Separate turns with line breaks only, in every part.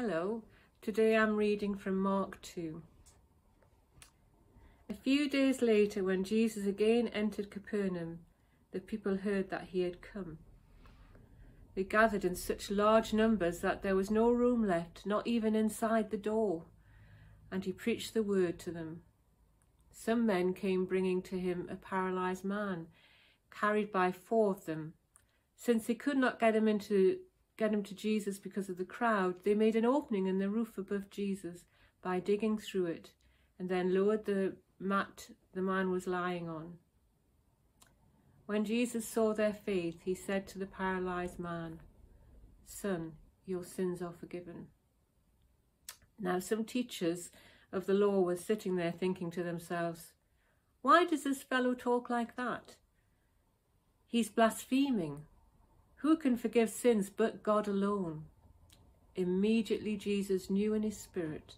Hello, today I'm reading from Mark 2. A few days later, when Jesus again entered Capernaum, the people heard that he had come. They gathered in such large numbers that there was no room left, not even inside the door, and he preached the word to them. Some men came bringing to him a paralyzed man, carried by 4 of them. Since they could not get him to Jesus because of the crowd, they made an opening in the roof above Jesus by digging through it, and then lowered the mat the man was lying on. When Jesus saw their faith, he said to the paralyzed man, "Son, your sins are forgiven." Now some teachers of the law were sitting there thinking to themselves, "Why does this fellow talk like that? He's blaspheming. Who can forgive sins but God alone?" Immediately Jesus knew in his spirit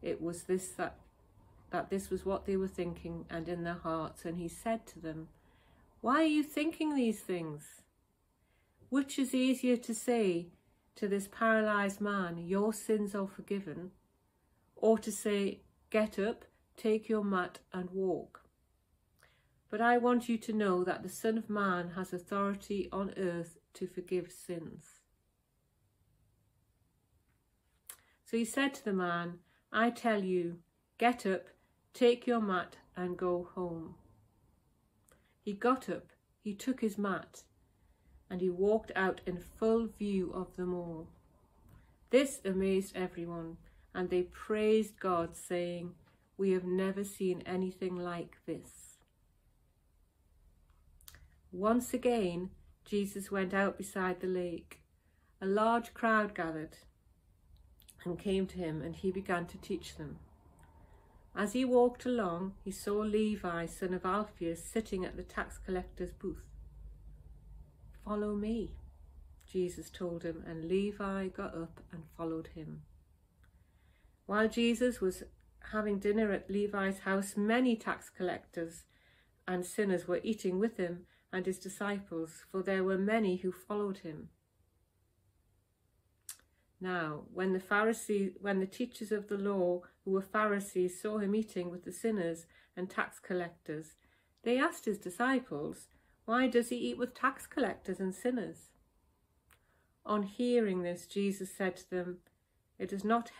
that this was what they were thinking and in their hearts, and he said to them, "Why are you thinking these things? Which is easier to say to this paralyzed man, 'Your sins are forgiven,' or to say, 'Get up, take your mat and walk'? But I want you to know that the Son of Man has authority on earth to forgive sins." So he said to the man, "I tell you, get up, take your mat and go home." He got up, he took his mat, and he walked out in full view of them all. This amazed everyone, and they praised God, saying, "We have never seen anything like this." Once again, Jesus went out beside the lake. A large crowd gathered and came to him, and he began to teach them. As he walked along, he saw Levi, son of Alphaeus, sitting at the tax collector's booth. "Follow me," Jesus told him, and Levi got up and followed him. While Jesus was having dinner at Levi's house, many tax collectors and sinners were eating with him and his disciples, for there were many who followed him. Now, when the teachers of the law, who were Pharisees, saw him eating with the sinners and tax collectors, they asked his disciples, "Why does he eat with tax collectors and sinners?" On hearing this, Jesus said to them, "It is not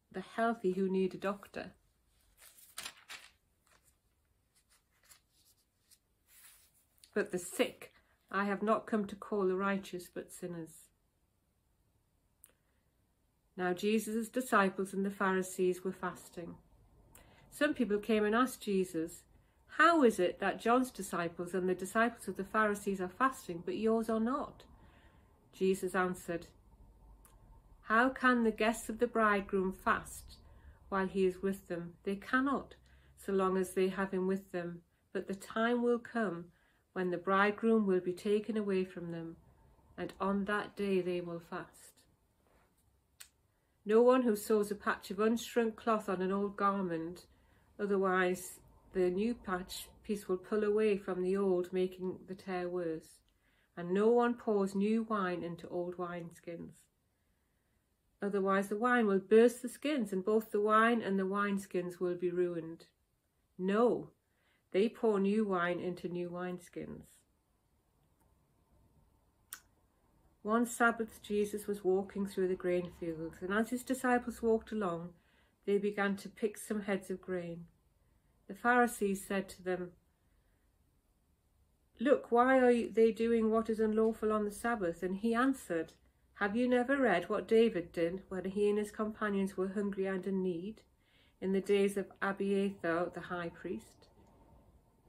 the healthy who need a doctor, but the sick. I have not come to call the righteous, but sinners." Now Jesus' disciples and the Pharisees were fasting. Some people came and asked Jesus, "How is it that John's disciples and the disciples of the Pharisees are fasting, but yours are not?" Jesus answered, "How can the guests of the bridegroom fast while he is with them? They cannot, so long as they have him with them. But the time will come when the bridegroom will be taken away from them, and on that day they will fast. No one who sews a patch of unshrunk cloth on an old garment, otherwise the new piece will pull away from the old, making the tear worse. And no one pours new wine into old wineskins. Otherwise the wine will burst the skins, and both the wine and the wineskins will be ruined. No, they pour new wine into new wineskins." One Sabbath, Jesus was walking through the grain fields, and as his disciples walked along, they began to pick some heads of grain. The Pharisees said to them, "Look, why are they doing what is unlawful on the Sabbath?" And he answered, "Have you never read what David did when he and his companions were hungry and in need, in the days of Abiathar the high priest?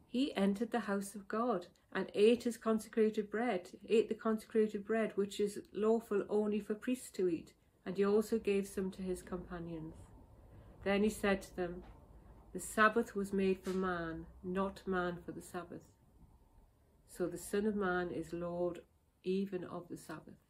He entered the house of God and ate the consecrated bread, which is lawful only for priests to eat, and he also gave some to his companions. Then he said to them, 'The Sabbath was made for man, not man for the Sabbath. So the Son of Man is Lord even of the Sabbath.'"